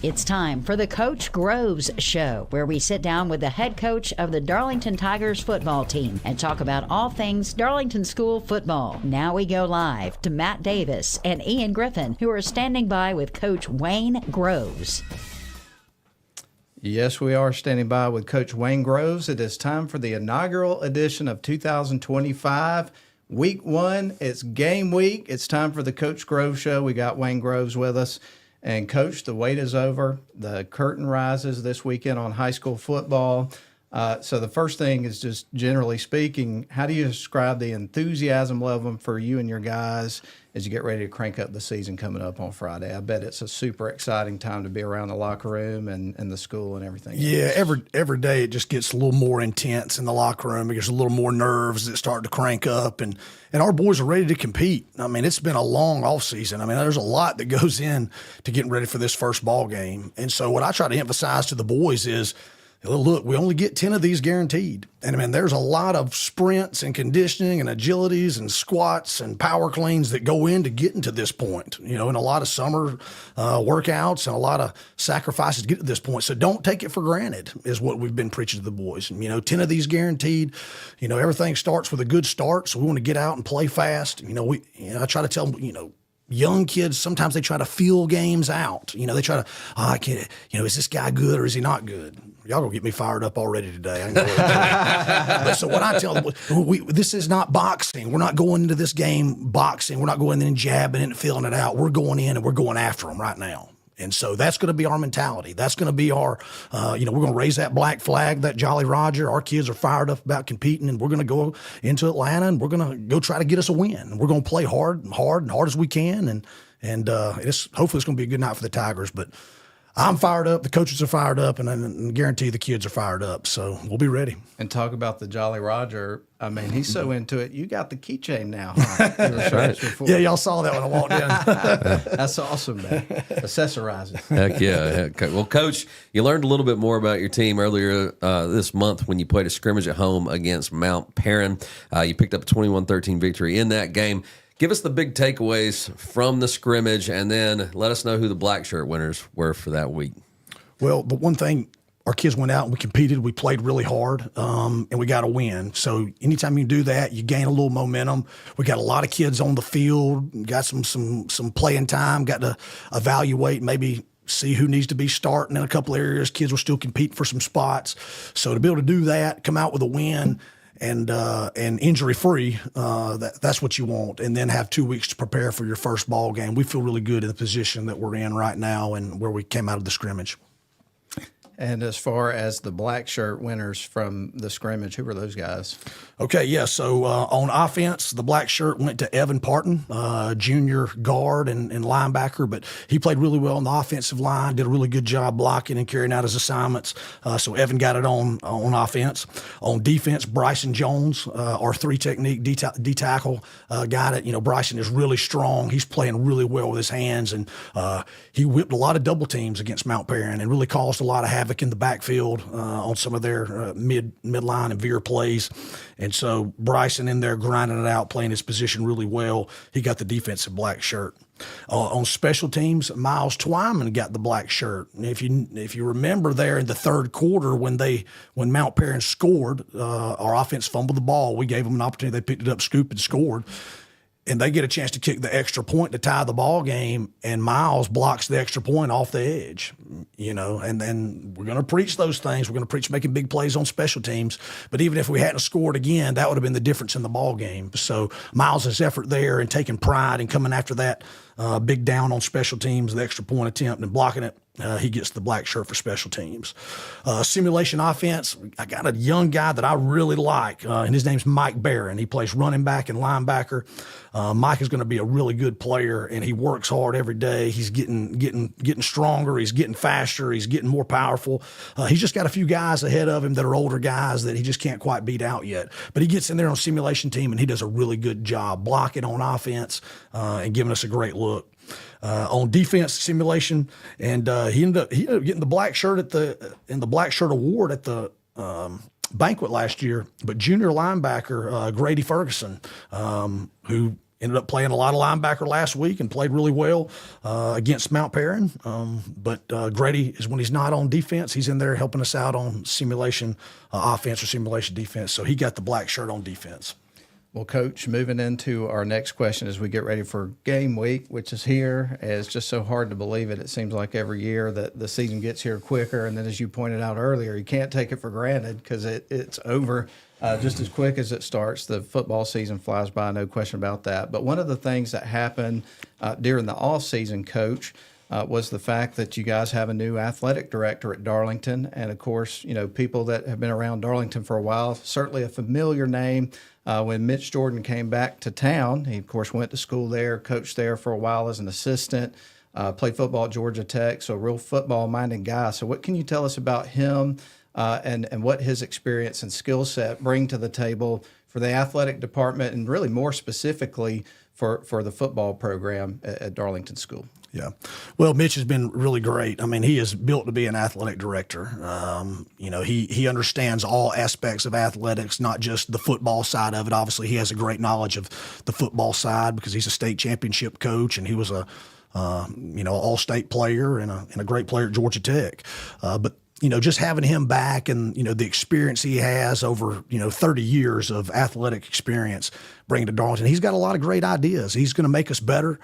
It's time for the Coach Groves Show, where we sit down with the head coach of the Darlington Tigers football team and talk about all things Darlington School football. Now we go live to Matt Davis and Ian Griffin, who are standing by with Coach Wayne Groves. Yes, we are standing by with Coach Wayne Groves. It is time for the inaugural edition of 2025. Week 1, it's game week. It's time for the Coach Groves Show. We got Wayne Groves with us. And, Coach, the wait is over. The curtain rises this weekend on high school football. So the first thing is just generally speaking, how do you describe the enthusiasm level for you and your guys as you get ready to crank up the season coming up on Friday? I bet it's a super exciting time to be around the locker room and the school and everything. Yeah, every day it just gets a little more intense in the locker room. It gets a little more nerves that start to crank up, and our boys are ready to compete. I mean, it's been a long off season. I mean, there's a lot that goes in to getting ready for this first ball game. And so what I try to emphasize to the boys is, look, we only get 10 of these guaranteed. And, I mean, there's a lot of sprints and conditioning and agilities and squats and power cleans that go into getting to this point, and a lot of summer workouts and a lot of sacrifices to get to this point. So don't take it for granted is what we've been preaching to the boys. And, 10 of these guaranteed. Everything starts with a good start, so we want to get out and play fast. I try to tell them, young kids, sometimes they try to feel games out. They try to, I can't, is this guy good or is he not good? Y'all gonna get me fired up already today. But so what I tell them, this is not boxing. We're not going into this game boxing. We're not going in and jabbing it and feeling it out. We're going in and we're going after them right now. And so that's going to be our mentality. That's going to be our, we're going to raise that black flag, that Jolly Roger. Our kids are fired up about competing, and we're going to go into Atlanta and we're going to go try to get us a win. We're going to play hard as we can, and hopefully it's going to be a good night for the Tigers. But I'm fired up. The coaches are fired up, and I guarantee the kids are fired up. So we'll be ready. And talk about the Jolly Roger. I mean, he's so into it. You got the keychain now, huh? That's right. Yeah, y'all saw that when I walked in. That's awesome, man. Accessorizing. Heck yeah. Well, Coach, you learned a little bit more about your team earlier this month when you played a scrimmage at home against Mount Perrin. You picked up a 21-13 victory in that game. Give us the big takeaways from the scrimmage, and then let us know who the black shirt winners were for that week. Well, the one thing, our kids went out and we competed. We played really hard, and we got a win. So anytime you do that, you gain a little momentum. We got a lot of kids on the field, got some playing time, got to evaluate, maybe see who needs to be starting in a couple areas. Kids were still competing for some spots. So to be able to do that, come out with a win, and injury-free, that's what you want, and then have 2 weeks to prepare for your first ball game. We feel really good in the position that we're in right now and where we came out of the scrimmage. And as far as the black shirt winners from the scrimmage, who were those guys? Okay, yeah, so on offense, the black shirt went to Evan Parton, junior guard and linebacker, but he played really well on the offensive line, did a really good job blocking and carrying out his assignments. So Evan got it on offense. On defense, Bryson Jones, our three-technique D-tackle, got it. Bryson is really strong. He's playing really well with his hands, and he whipped a lot of double teams against Mount Perrin and really caused a lot of havoc in the backfield on some of their midline and veer plays. And so Bryson in there grinding it out, playing his position really well. He got the defensive black shirt. On special teams, Miles Twyman got the black shirt. And if you remember there in the third quarter when Mount Perrin scored, our offense fumbled the ball. We gave them an opportunity. They picked it up, scooped, and scored. And they get a chance to kick the extra point to tie the ball game, and Miles blocks the extra point off the edge, and then we're going to preach those things. We're going to preach making big plays on special teams. But even if we hadn't scored again, that would have been the difference in the ball game. So Miles' effort there and taking pride and coming after that big down on special teams, the extra point attempt and blocking it, he gets the black shirt for special teams. Simulation offense, I got a young guy that I really like, and his name's Mike Barron. He plays running back and linebacker. Mike is going to be a really good player, and he works hard every day. He's getting stronger. He's getting faster. He's getting more powerful. He's just got a few guys ahead of him that are older guys that he just can't quite beat out yet. But he gets in there on simulation team, and he does a really good job blocking on offense and giving us a great look. On defense simulation, and he ended up getting the black shirt in the black shirt award at the banquet last year. But junior linebacker Grady Ferguson, who ended up playing a lot of linebacker last week and played really well against Mount Perrin. But Grady is when he's not on defense, he's in there helping us out on simulation offense or simulation defense. So he got the black shirt on defense. Well, Coach, moving into our next question as we get ready for game week, which is here. It's just so hard to believe it. It seems like every year that the season gets here quicker. And then as you pointed out earlier, you can't take it for granted because it's over just as quick as it starts. The football season flies by, no question about that. But one of the things that happened during the off season, Coach, was the fact that you guys have a new athletic director at Darlington. And, of course, you know, people that have been around Darlington for a while, certainly a familiar name. When Mitch Jordan came back to town, he, of course, went to school there, coached there for a while as an assistant, played football at Georgia Tech, so a real football-minded guy. So what can you tell us about him and what his experience and skill set bring to the table for the athletic department and really more specifically for the football program at Darlington School? Yeah. Well, Mitch has been really great. I mean, he is built to be an athletic director. You know, he understands all aspects of athletics, not just the football side of it. Obviously, he has a great knowledge of the football side because he's a state championship coach and he was a all-state player and a great player at Georgia Tech. But you know, just having him back and, you know, the experience he has over, 30 years of athletic experience bringing to Darlington, he's got a lot of great ideas. He's going to make us better.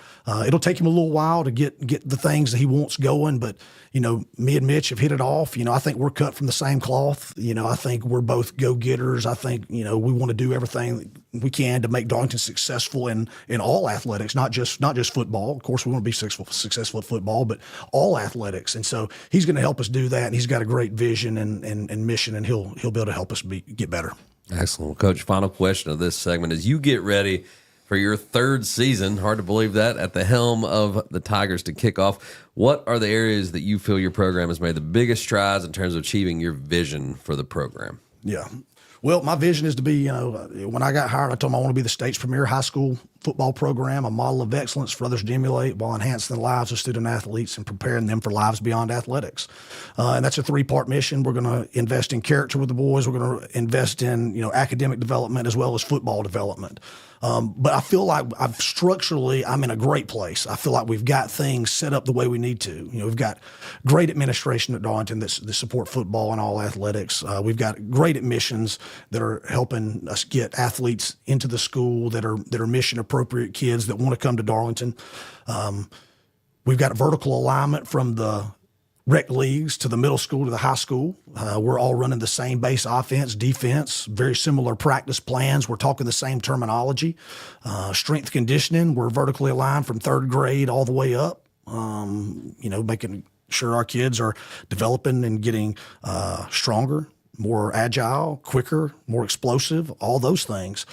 It'll take him a little while to get the things that he wants going, but, me and Mitch have hit it off. I think we're cut from the same cloth. I think we're both go-getters. I think, we want to do everything we can to make Darlington successful in all athletics, not just football. Of course, we want to be successful at football, but all athletics. And so he's going to help us do that. And he's got a great vision and mission, and he'll be able to help us get better. Excellent. Well, Coach, final question of this segment. As you get ready for your third season, hard to believe that, at the helm of the Tigers to kick off, what are the areas that you feel your program has made the biggest strides in terms of achieving your vision for the program? Yeah. Well, my vision is to be, when I got hired, I told them I want to be the state's premier high school football program, a model of excellence for others to emulate while enhancing the lives of student athletes and preparing them for lives beyond athletics. And that's a three-part mission. We're going to invest in character with the boys. We're going to invest in, academic development as well as football development. But I feel like I'm in a great place. I feel like we've got things set up the way we need to. We've got great administration at Darlington that support football and all athletics. We've got great admissions that are helping us get athletes into the school that are mission appropriate kids that want to come to Darlington. We've got vertical alignment from the rec leagues to the middle school to the high school. We're all running the same base offense, defense, very similar practice plans. We're talking the same terminology. Strength conditioning, we're vertically aligned from third grade all the way up, making sure our kids are developing and getting stronger, more agile, quicker, more explosive, all those things.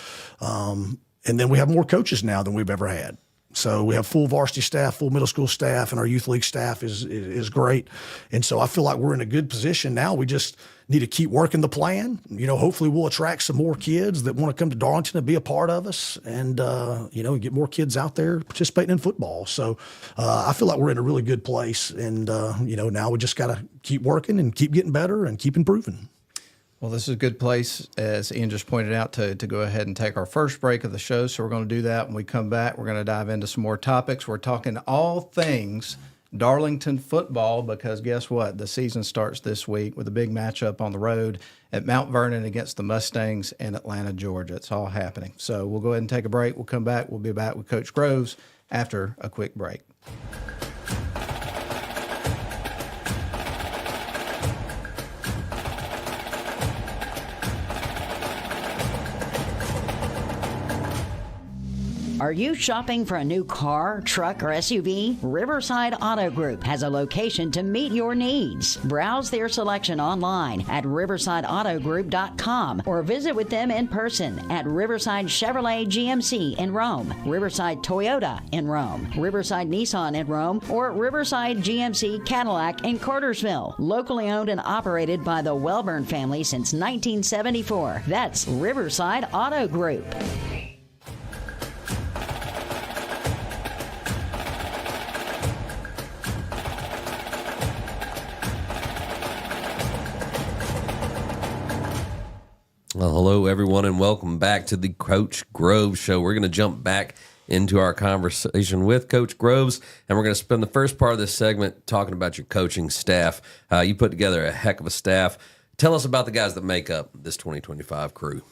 And then we have more coaches now than we've ever had. So we have full varsity staff, full middle school staff, and our youth league staff is great. And so I feel like we're in a good position now. We just need to keep working the plan. Hopefully we'll attract some more kids that want to come to Darlington and be a part of us and, get more kids out there participating in football. So I feel like we're in a really good place. And, now we just got to keep working and keep getting better and keep improving. Well, this is a good place, as Ian just pointed out, to go ahead and take our first break of the show. So we're going to do that. When we come back, we're going to dive into some more topics. We're talking all things Darlington football because guess what? The season starts this week with a big matchup on the road at Mount Vernon against the Mustangs in Atlanta, Georgia. It's all happening. So we'll go ahead and take a break. We'll come back. We'll be back with Coach Groves after a quick break. Are you shopping for a new car, truck, or SUV? Riverside Auto Group has a location to meet your needs. Browse their selection online at riversideautogroup.com or visit with them in person at Riverside Chevrolet GMC in Rome, Riverside Toyota in Rome, Riverside Nissan in Rome, or Riverside GMC Cadillac in Cartersville. Locally owned and operated by the Welburn family since 1974. That's Riverside Auto Group. Well, hello, everyone, and welcome back to the Coach Groves Show. We're going to jump back into our conversation with Coach Groves, and we're going to spend the first part of this segment talking about your coaching staff. You put together a heck of a staff. Tell us about the guys that make up this 2025 crew.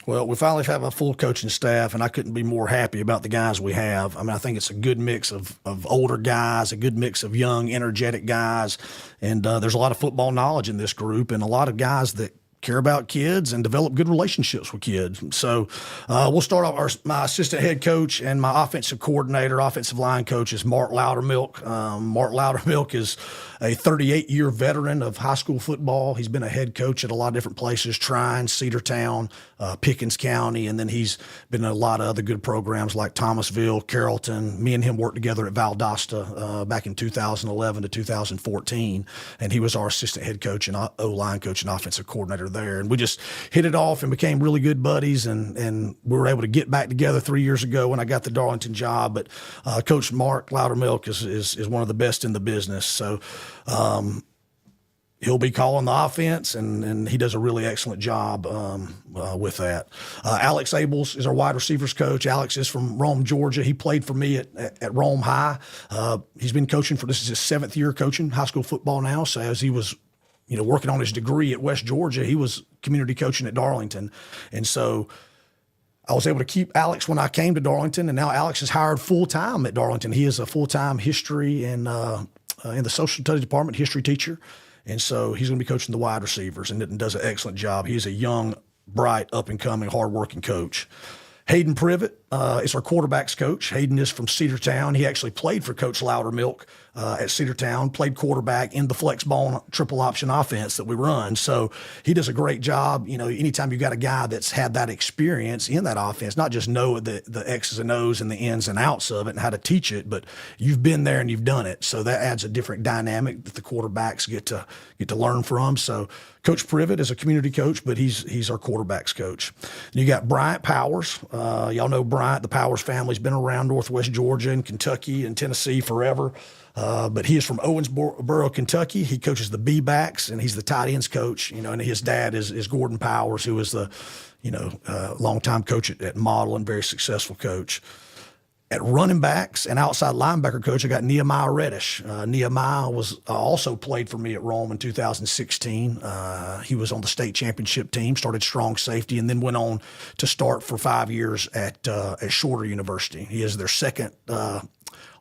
Well, we finally have a full coaching staff, and I couldn't be more happy about the guys we have. I mean, I think it's a good mix of older guys, a good mix of young, energetic guys, and there's a lot of football knowledge in this group, and a lot of guys that care about kids and develop good relationships with kids. So we'll start off. My assistant head coach and my offensive coordinator, offensive line coach is Mark Loudermilk. Mark Loudermilk is a 38-year veteran of high school football. He's been a head coach at a lot of different places, Trine, Cedartown, Pickens County, and then he's been in a lot of other good programs like Thomasville, Carrollton. Me and him worked together at Valdosta back in 2011 to 2014, and he was our assistant head coach and O-line coach and offensive coordinator there. And we just hit it off and became really good buddies, and we were able to get back together 3 years ago when I got the Darlington job. But Coach Mark Loudermilk is one of the best in the business. So he'll be calling the offense, and he does a really excellent job with that. Alex Abels is our wide receivers coach. Alex is from Rome, Georgia. He played for me at Rome High. He's been coaching this is his 7th year coaching high school football now. So as he was working on his degree at West Georgia, he was community coaching at Darlington. And so I was able to keep Alex when I came to Darlington, and now Alex is hired full-time at Darlington. He is a full-time history and in the social studies department, history teacher. And so he's going to be coaching the wide receivers and does an excellent job. He's a young, bright, up-and-coming, hard-working coach. Hayden Privet is our quarterbacks coach. Hayden is from Cedartown. He actually played for Coach Loudermilk at Cedartown, played quarterback in the flex ball triple option offense that we run. So he does a great job. Anytime you got a guy that's had that experience in that offense, not just know the X's and O's and the ins and outs of it and how to teach it, but you've been there and you've done it. So that adds a different dynamic that the quarterbacks get to learn from. So Coach Privet is a community coach, but he's our quarterbacks coach. And you got Bryant Powers. Y'all know Bryant. The Powers family's been around Northwest Georgia and Kentucky and Tennessee forever. But he is from Owensboro, Kentucky. He coaches the B-backs, and he's the tight ends coach. And his dad is Gordon Powers, who is the longtime coach at Model and very successful coach. At running backs and outside linebacker coach, I got Nehemiah Reddish. Nehemiah was also played for me at Rome in 2016. He was on the state championship team, started strong safety, and then went on to start for 5 years at Shorter University. He is their second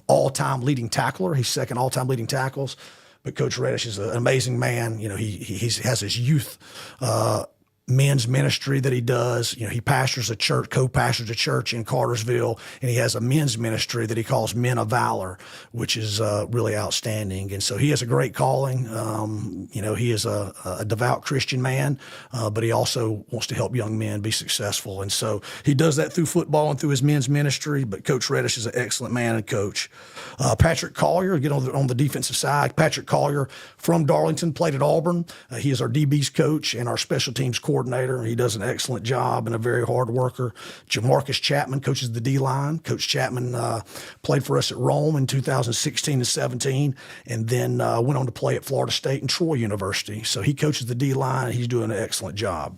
all-time leading tackler. He's second all-time leading tackles. But Coach Reddish is an amazing man. He has his youth men's ministry that he does. He pastors a church, co-pastors a church in Cartersville, and he has a men's ministry that he calls Men of Valor, which is really outstanding. And so he has a great calling. He is a devout Christian man, but he also wants to help young men be successful. And so he does that through football and through his men's ministry, but Coach Reddish is an excellent man and coach. Patrick Collier, on the defensive side. Patrick Collier from Darlington, played at Auburn. He is our DB's coach and our special teams coordinator. He does an excellent job and a very hard worker. Jamarcus Chapman coaches the D-line. Coach Chapman played for us at Rome in 2016 and 17, and then went on to play at Florida State and Troy University. So he coaches the D-line, and he's doing an excellent job.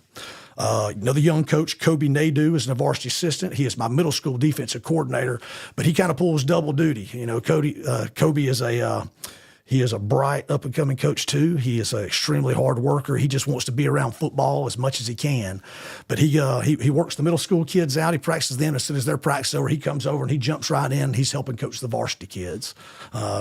Another young coach, Kobe Nadeau, is an varsity assistant. He is my middle school defensive coordinator, but he kind of pulls double duty. Kobe is He is a bright, up-and-coming coach, too. He is an extremely hard worker. He just wants to be around football as much as he can. But he works the middle school kids out. He practices them. As soon as their practice is over, he comes over and he jumps right in. He's helping coach the varsity kids.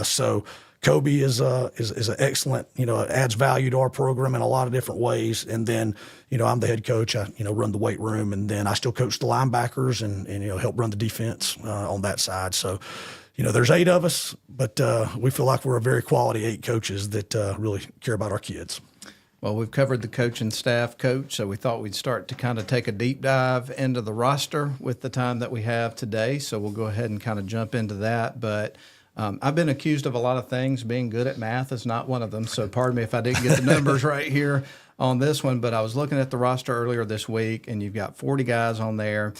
So Kobe is an excellent, adds value to our program in a lot of different ways. And then, I'm the head coach. I, run the weight room, and then I still coach the linebackers and help run the defense on that side. So, there's 8 of us, but we feel like we're a very quality 8 coaches that really care about our kids. Well, we've covered the coaching staff, Coach, so we thought we'd start to kind of take a deep dive into the roster with the time that we have today. So we'll go ahead and kind of jump into that. But I've been accused of a lot of things. Being good at math is not one of them. So pardon me if I didn't get the numbers right here on this one. But I was looking at the roster earlier this week, and you've got 40 guys on there.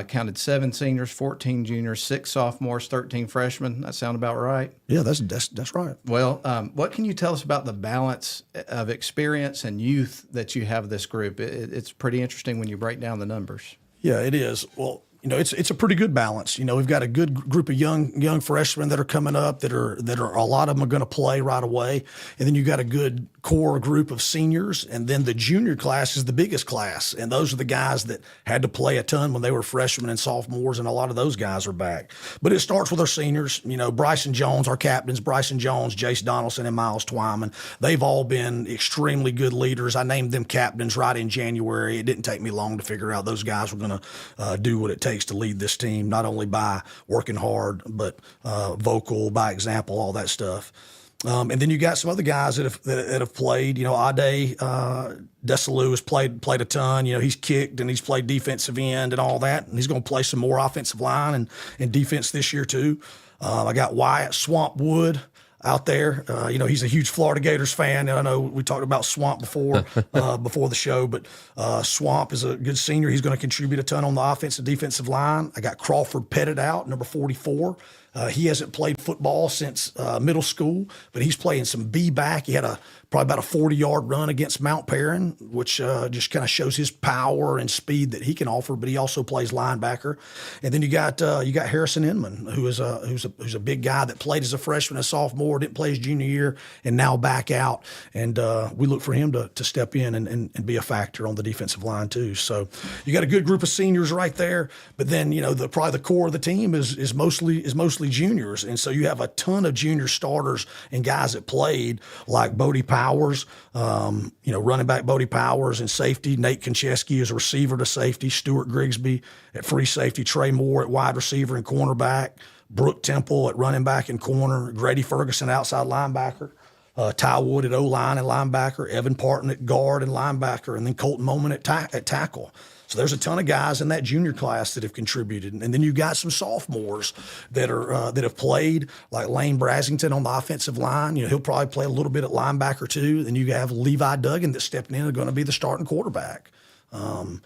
Counted 7 seniors, 14 juniors, 6 sophomores, 13 freshmen. That sound about right? Yeah, that's right. Well, what can you tell us about the balance of experience and youth that you have this group? It's pretty interesting when you break down the numbers. Yeah, it is. Well, it's a pretty good balance. We've got a good group of young freshmen that are coming up that are a lot of them are going to play right away, and then you got a good core group of seniors, and then the junior class is the biggest class, and those are the guys that had to play a ton when they were freshmen and sophomores, and a lot of those guys are back. But it starts with our seniors. Bryson Jones, our captains, Bryson Jones, Jace Donaldson, and Miles Twyman. They've all been extremely good leaders. I named them captains right in January. It didn't take me long to figure out those guys were going to do what it takes to lead this team, not only by working hard, but vocal, by example, all that stuff. And then you got some other guys that have played. Ade Desalu has played a ton. He's kicked and he's played defensive end and all that, and he's going to play some more offensive line and defense this year too. I got Wyatt Swamp Wood out there. He's a huge Florida Gators fan. And I know we talked about Swamp before the show, but Swamp is a good senior. He's going to contribute a ton on the offensive defensive line. I got Crawford Pettit out, number 44. He hasn't played football since middle school, but he's playing some B back. He had probably about a 40-yard run against Mount Perrin, which just kind of shows his power and speed that he can offer. But he also plays linebacker. And then you got Harrison Inman, who's a big guy that played as a freshman and sophomore, didn't play his junior year, and now back out. And we look for him to step in and be a factor on the defensive line too. So you got a good group of seniors right there. But then probably the core of the team is mostly juniors, and so you have a ton of junior starters and guys that played, like Bodie Powers, running back Bodie Powers, and safety Nate Konchesky as a receiver to safety, Stuart Grigsby at free safety, Trey Moore at wide receiver and cornerback, Brooke Temple at running back and corner, Grady Ferguson outside linebacker, Ty Wood at O-line and linebacker, Evan Parton at guard and linebacker, and then Colton Moman at tackle. So there's a ton of guys in that junior class that have contributed, and then you got some sophomores that have played, like Lane Brasington on the offensive line. He'll probably play a little bit at linebacker too. Then you have Levi Duggan that's stepping in and going to be the starting quarterback, and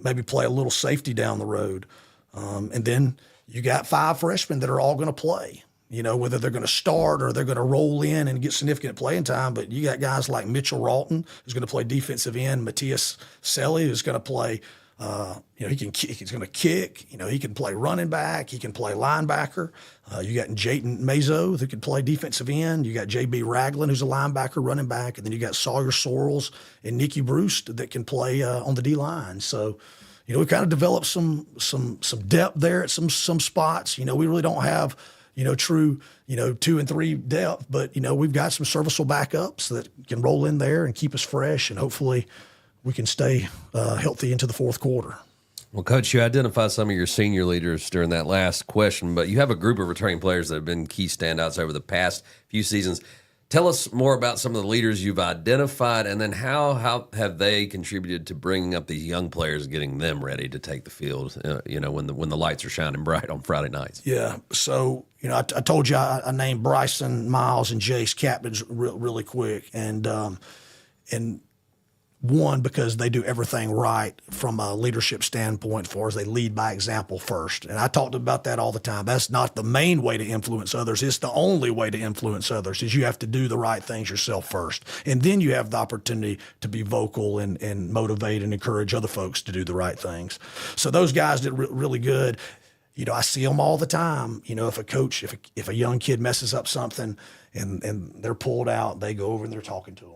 maybe play a little safety down the road. And then you got 5 freshmen that are all going to play. Whether they're going to start or they're going to roll in and get significant playing time. But you got guys like Mitchell Ralton, who's going to play defensive end, Matthias Selly, who's going to play, he can kick, he's going to kick, he can play running back, he can play linebacker. You got Jayton Mazo, who can play defensive end. You got J.B. Ragland, who's a linebacker, running back. And then you got Sawyer Sorrells and Nicky Bruce that can play on the D-line. So, we kind of developed some depth there at some spots. We really don't have true, 2 and 3 depth, but, we've got some serviceable backups that can roll in there and keep us fresh, and hopefully we can stay healthy into the fourth quarter. Well, Coach, you identified some of your senior leaders during that last question, but you have a group of returning players that have been key standouts over the past few seasons. Tell us more about some of the leaders you've identified, and then how have they contributed to bringing up these young players, getting them ready to take the field, when the lights are shining bright on Friday nights? Yeah. So, I told you I named Bryson, Miles, and Jace captains really quick. And one, because they do everything right from a leadership standpoint, as far as they lead by example first. And I talked about that all the time. That's not the main way to influence others. It's the only way to influence others, is you have to do the right things yourself first. And then you have the opportunity to be vocal and motivate and encourage other folks to do the right things. So those guys did really good. I see them all the time. If a coach, if a young kid messes up something and they're pulled out, they go over and they're talking to them.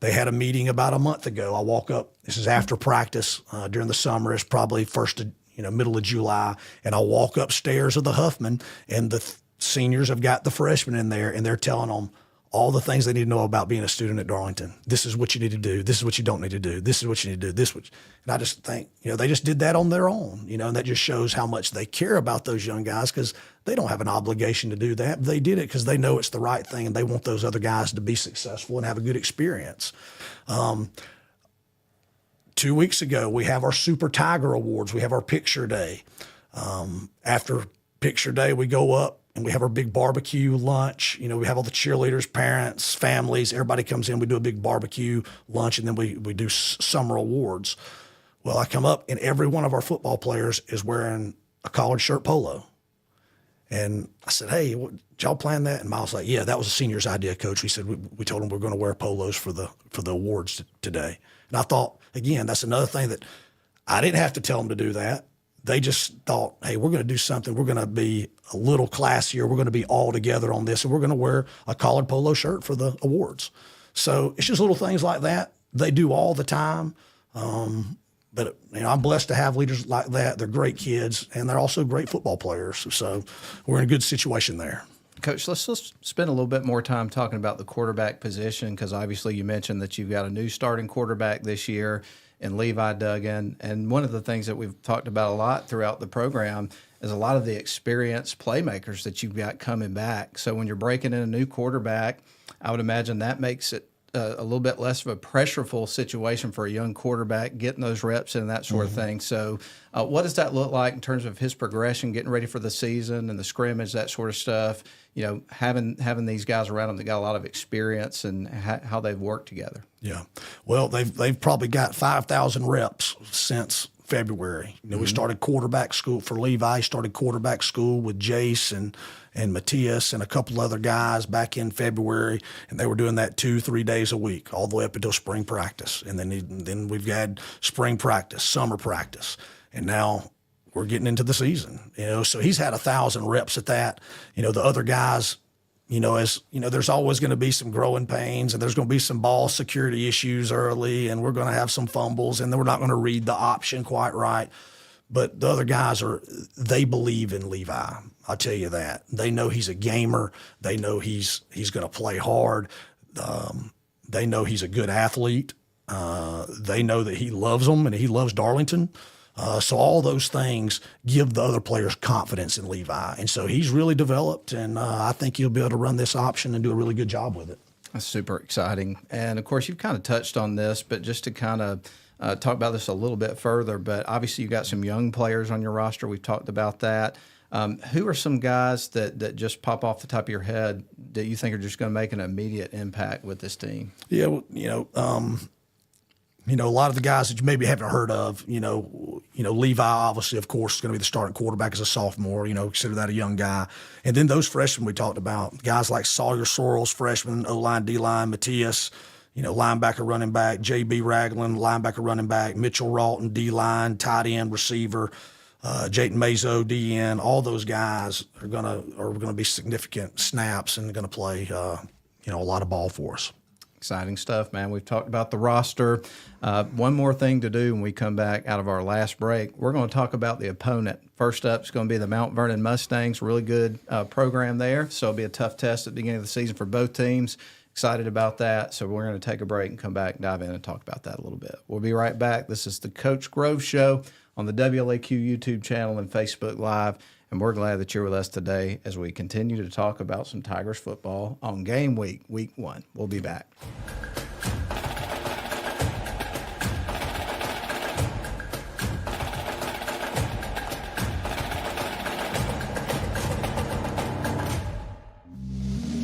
They had a meeting about a month ago. I walk up, this is after practice during the summer. It's probably middle of July. And I walk upstairs of the Huffman, and the seniors have got the freshmen in there, and they're telling them all the things they need to know about being a student at Darlington. This is what you need to do. This is what you don't need to do. This is what you need to do. And I just think, they just did that on their own, and that just shows how much they care about those young guys, because they don't have an obligation to do that. They did it because they know it's the right thing, and they want those other guys to be successful and have a good experience. 2 weeks ago, we have our Super Tiger Awards. We have our picture day. After picture day, we go up and we have our big barbecue lunch. We have all the cheerleaders, parents, families, everybody comes in. We do a big barbecue lunch, and then we do summer awards. Well, I come up, and every one of our football players is wearing a collared shirt polo. And I said, hey, did y'all plan that? And Miles was like, yeah, that was a senior's idea, Coach. We said, we told them we're going to wear polos for the awards today. And I thought, again, that's another thing that I didn't have to tell them to do that. They just thought, hey, we're going to do something. We're going to be a little classier. We're going to be all together on this, and we're going to wear a collared polo shirt for the awards. So it's just little things like that they do all the time. But I'm blessed to have leaders like that. They're great kids, and they're also great football players. So we're in a good situation there. Coach, let's spend a little bit more time talking about the quarterback position, because obviously you mentioned that you've got a new starting quarterback this year in Levi Duggan. And one of the things that we've talked about a lot throughout the program is a lot of the experienced playmakers that you've got coming back. So when you're breaking in a new quarterback, I would imagine that makes it a little bit less of a pressureful situation for a young quarterback, getting those reps and that sort of thing. So what does that look like in terms of his progression, getting ready for the season and the scrimmage, that sort of stuff, having these guys around him that got a lot of experience and how they've worked together? Yeah. Well, they've probably got 5,000 reps since February. We started quarterback school for Levi, started quarterback school with Jace and Matthias and a couple other guys back in February, and they were doing that 2-3 days a week, all the way up until spring practice. And then we've had spring practice, summer practice, and now we're getting into the season. So he's had 1,000 reps at that. The other guys, there's always going to be some growing pains, and there's going to be some ball security issues early, and we're going to have some fumbles, and then we're not going to read the option quite right. But the other guys they believe in Levi. I'll tell you that. They know he's a gamer. They know he's going to play hard. They know he's a good athlete. They know that he loves them and he loves Darlington. So all those things give the other players confidence in Levi. And so he's really developed, and I think he'll be able to run this option and do a really good job with it. That's super exciting. And, of course, you've kind of touched on this, but just to kind of talk about this a little bit further, but obviously you've got some young players on your roster. We've talked about that. Who are some guys that just pop off the top of your head that you think are just going to make an immediate impact with this team? Yeah, well, a lot of the guys that you maybe haven't heard of, Levi, obviously, of course, is going to be the starting quarterback as a sophomore, consider that a young guy. And then those freshmen we talked about, guys like Sawyer Sorrells, freshman, O-line, D-line, Matthias, linebacker, running back, J.B. Ragland, linebacker, running back, Mitchell Rawton, D-line, tight end, receiver, Jayton Mazo, D-end. All those guys are gonna be significant snaps and going to play, a lot of ball for us. Exciting stuff, man. We've talked about the roster. One more thing to do when we come back out of our last break. We're going to talk about the opponent. First up is going to be the Mount Vernon Mustangs. Really good program there, so it'll be a tough test at the beginning of the season for both teams. Excited about that. So we're going to take a break and come back and dive in and talk about that a little bit. We'll be right back. This is the Coach Grove Show on the WLAQ YouTube channel and Facebook Live. And we're glad that you're with us today as we continue to talk about some Tigers football on game week, week 1. We'll be back.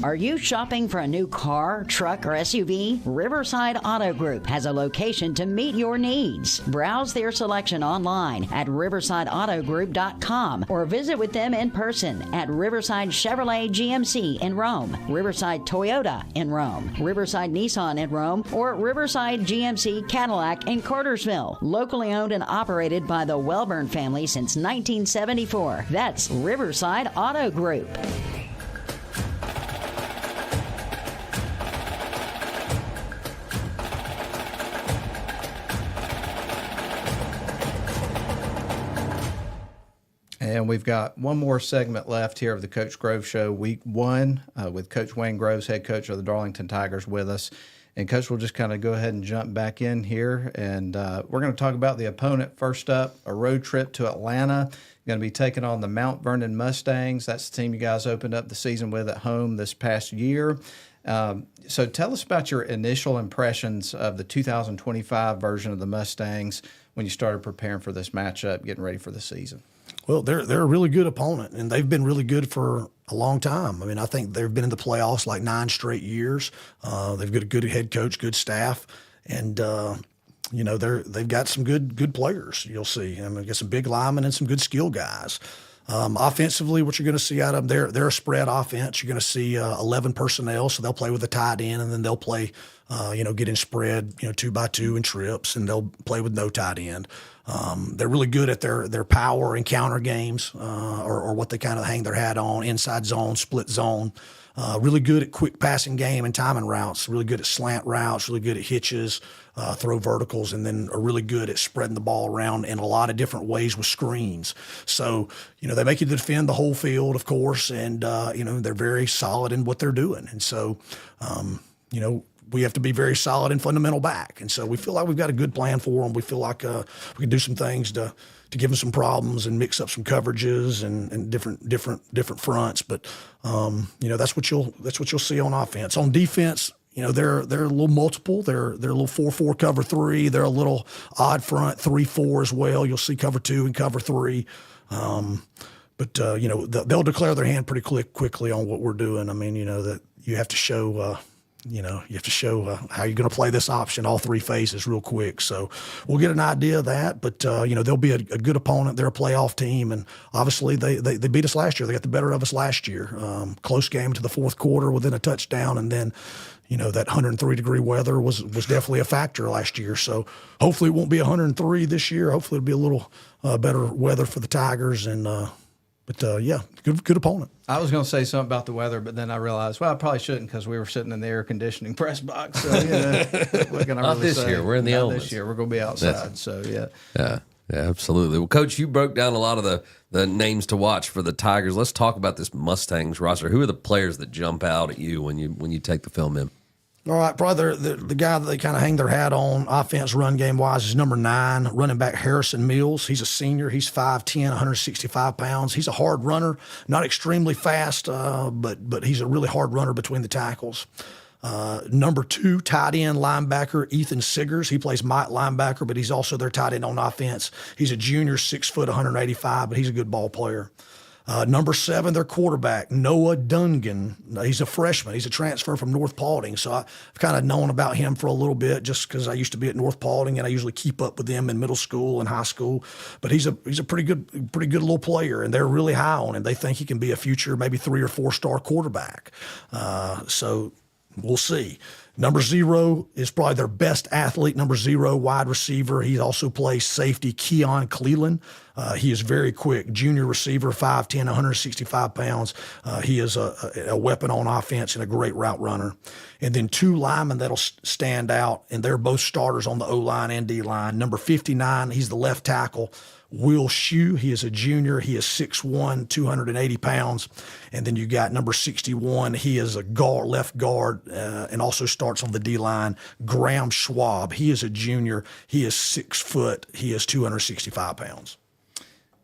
Are you shopping for a new car, truck, or SUV? Riverside Auto Group has a location to meet your needs. Browse their selection online at riversideautogroup.com or visit with them in person at Riverside Chevrolet GMC in Rome, Riverside Toyota in Rome, Riverside Nissan in Rome, or Riverside GMC Cadillac in Cartersville. Locally owned and operated by the Welburn family since 1974. That's Riverside Auto Group. And we've got one more segment left here of the Coach Grove Show, week 1, with Coach Wayne Groves, head coach of the Darlington Tigers, with us. And, Coach, we'll just kind of go ahead and jump back in here. And we're going to talk about the opponent. First up, a road trip to Atlanta. Going to be taking on the Mount Vernon Mustangs. That's the team you guys opened up the season with at home this past year. So tell us about your initial impressions of the 2025 version of the Mustangs when you started preparing for this matchup, getting ready for the season. Well, they're a really good opponent, and they've been really good for a long time. I mean, I think they've been in the playoffs like 9 straight years. They've got a good head coach, good staff, and they've got some good players. You'll see. I mean, got some big linemen and some good skill guys. Offensively, what you're going to see out of them, they're a spread offense. You're going to see 11 personnel, so they'll play with a tight end, and then they'll play, getting spread, 2x2 and trips, and they'll play with no tight end. They're really good at their power and counter games, or what they kind of hang their hat on, inside zone, split zone. Really good at quick passing game and timing routes, really good at slant routes, really good at hitches, throw verticals, and then are really good at spreading the ball around in a lot of different ways with screens. So, they make you defend the whole field, of course, and, they're very solid in what they're doing. And so, we have to be very solid and fundamental back. And so we feel like we've got a good plan for them. We feel like we can do some things to give them some problems and mix up some coverages and different fronts. But that's what you'll see on offense. On defense, they're a little multiple. They're a little 4-4 cover 3. They're a little odd front 3-4 as well. You'll see cover 2 and cover 3. But they'll declare their hand pretty quickly on what we're doing. I mean, that you have to show. You have to show how you're going to play this option, all 3 phases, real quick. So we'll get an idea of that. But they'll be a good opponent. They're a playoff team, and obviously they beat us last year. They got the better of us last year. Close game to the fourth quarter within a touchdown, and then that 103-degree weather was definitely a factor last year. So hopefully it won't be 103 this year. Hopefully it'll be a little better weather for the Tigers. And good opponent. I was going to say something about the weather, but then I realized, well, I probably shouldn't because we were sitting in the air conditioning press box. So, what can I Not really this say? year. We're in the Not elements. this year. We're going to be outside. So, yeah. Yeah, absolutely. Well, Coach, you broke down a lot of the names to watch for the Tigers. Let's talk about this Mustangs roster. Who are the players that jump out at you when you take the film in? All right, probably the guy that they kind of hang their hat on offense run game wise is number 9, running back Harrison Mills. He's a senior. He's 5'10", 165 pounds. He's a hard runner, not extremely fast, but he's a really hard runner between the tackles. Number 2, tight end linebacker Ethan Siggers. He plays Mike linebacker, but he's also their tight end on offense. He's a junior, 6 foot, 185, but he's a good ball player. Number 7, their quarterback, Noah Dungan. He's a freshman. He's a transfer from North Paulding. So I've kind of known about him for a little bit just because I used to be at North Paulding, and I usually keep up with them in middle school and high school. But he's a pretty good little player, and they're really high on him. They think he can be a future maybe 3 or 4 star quarterback. So we'll see. Number 0 is probably their best athlete, number 0, wide receiver. He also plays safety, Keon Cleland. He is very quick, junior receiver, 5'10", 165 pounds. He is a weapon on offense and a great route runner. And then 2 linemen that'll stand out, and they're both starters on the O-line and D-line. Number 59, he's the left tackle, Will Shue. He is a junior. He is 6'1", 280 pounds. And then you got number 61. He is a left guard, and also starts on the D-line, Graham Schwab. He is a junior. He is 6 foot. He is 265 pounds.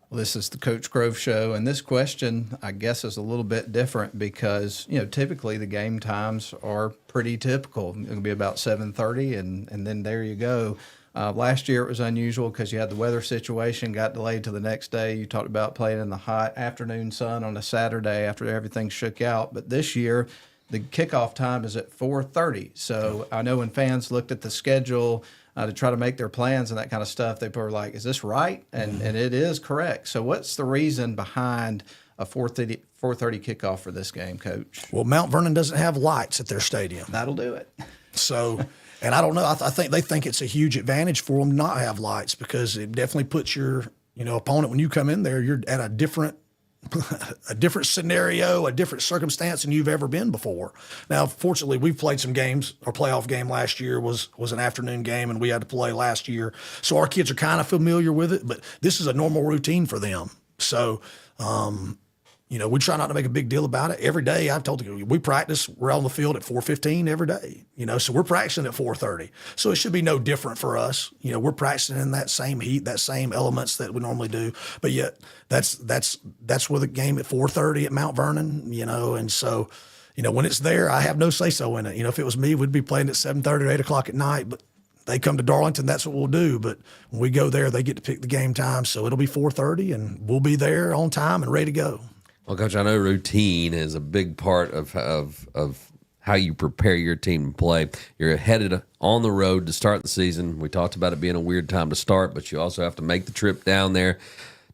Well, this is the Coach Grove Show, and this question, I guess, is a little bit different because, typically the game times are pretty typical. It'll be about 7:30, and then there you go. Last year it was unusual because you had the weather situation, got delayed to the next day. You talked about playing in the hot afternoon sun on a Saturday after everything shook out. But this year, the kickoff time is at 4:30. So I know when fans looked at the schedule to try to make their plans and that kind of stuff, they were like, is this right? And it is correct. So what's the reason behind a 4:30 kickoff for this game, Coach? Well, Mount Vernon doesn't have lights at their stadium. That'll do it. So, and I don't know. I think they think it's a huge advantage for them not have lights because it definitely puts your opponent, when you come in there, you're at a different scenario, a different circumstance than you've ever been before. Now, fortunately, we've played some games. Our playoff game last year was an afternoon game, and we had to play last year. So our kids are kind of familiar with it, but this is a normal routine for them. So, we try not to make a big deal about it. Every day, I've told you, we practice. We're on the field at 4:15 every day. So we're practicing at 4:30. So it should be no different for us. We're practicing in that same heat, that same elements that we normally do. But yet, that's where the game at 4:30 at Mount Vernon. And so, when it's there, I have no say so in it. If it was me, we'd be playing at 7:30 or 8 o'clock at night. But they come to Darlington, that's what we'll do. But when we go there, they get to pick the game time. So it'll be 4:30, and we'll be there on time and ready to go. Well, Coach, I know routine is a big part of how you prepare your team to play. You're headed on the road to start the season. We talked about it being a weird time to start, but you also have to make the trip down there.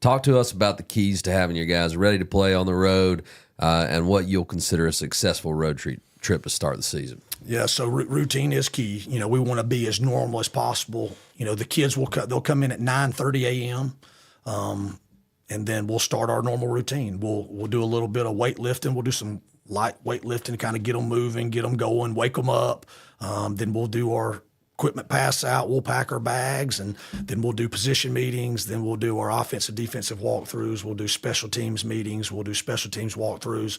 Talk to us about the keys to having your guys ready to play on the road and what you'll consider a successful road trip to start the season. Yeah, so routine is key. You know, we want to be as normal as possible. You know, the kids they'll come in at 9:30 a.m. And then we'll start our normal routine. We'll do a little bit of weightlifting. We'll do some light weightlifting, kind of get them moving, get them going, wake them up. Then we'll do our equipment pass out. We'll pack our bags, and then we'll do position meetings. Then we'll do our offensive, defensive walkthroughs. We'll do special teams meetings. We'll do special teams walkthroughs.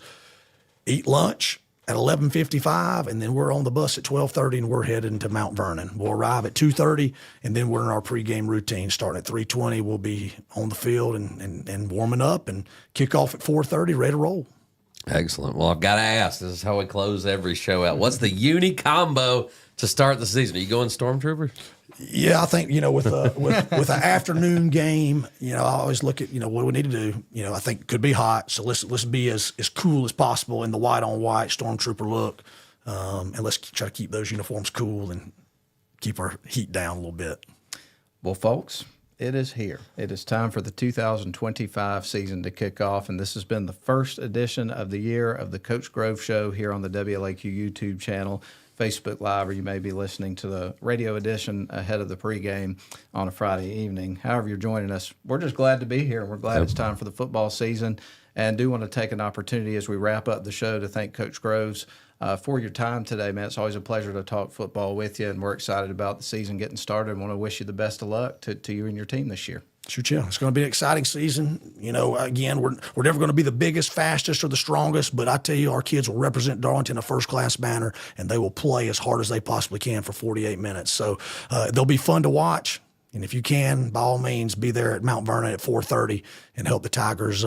Eat lunch at 11:55, and then we're on the bus at 12:30, and we're heading to Mount Vernon. We'll arrive at 2:30, and then we're in our pregame routine. Starting at 3:20, we'll be on the field and warming up, and kick off at 4:30, ready to roll. Excellent. Well, I've got to ask, this is how we close every show out. What's the uni combo to start the season? Are you going Stormtroopers? Yeah, I think, with an afternoon game, I always look at, what do we need to do? I think it could be hot, so let's be as cool as possible in the white on white Stormtrooper look, and let's try to keep those uniforms cool and keep our heat down a little bit. Well, folks, it is here. It is time for the 2025 season to kick off, and this has been the first edition of the year of the Coach Grove Show here on the WLAQ YouTube channel, Facebook Live, or you may be listening to the radio edition ahead of the pregame on a Friday evening. However you're joining us, we're just glad to be here, and we're glad it's time for the football season, and do want to take an opportunity as we wrap up the show to thank Coach Groves for your time today, man. It's always a pleasure to talk football with you, and we're excited about the season getting started and want to wish you the best of luck to you and your team this year. Shoot, yeah. It's going to be an exciting season. Again, we're never going to be the biggest, fastest, or the strongest, but I tell you, our kids will represent Darlington in a first-class manner, and they will play as hard as they possibly can for 48 minutes. So they'll be fun to watch, and if you can, by all means, be there at Mount Vernon at 4:30 and help the Tigers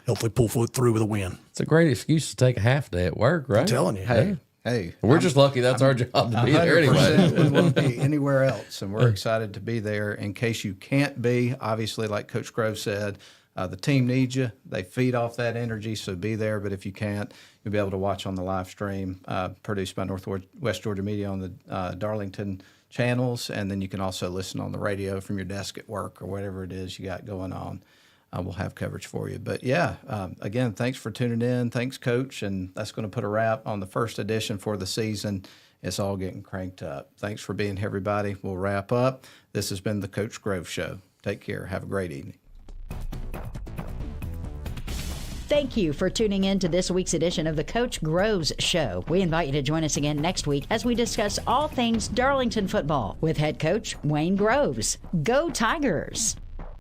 hopefully pull through with a win. It's a great excuse to take a half day at work, right? I'm telling you. Hey, we're just lucky that's our job to be there anyway. We won't be anywhere else, and we're excited to be there. In case you can't be, obviously, like Coach Grove said, the team needs you. They feed off that energy, so be there. But if you can't, you'll be able to watch on the live stream produced by Northwest Georgia Media on the Darlington channels, and then you can also listen on the radio from your desk at work or whatever it is you got going on. We'll have coverage for you. But, again, thanks for tuning in. Thanks, Coach. And that's going to put a wrap on the first edition for the season. It's all getting cranked up. Thanks for being here, everybody. We'll wrap up. This has been the Coach Grove Show. Take care. Have a great evening. Thank you for tuning in to this week's edition of the Coach Groves Show. We invite you to join us again next week as we discuss all things Darlington football with head coach Wayne Groves. Go Tigers!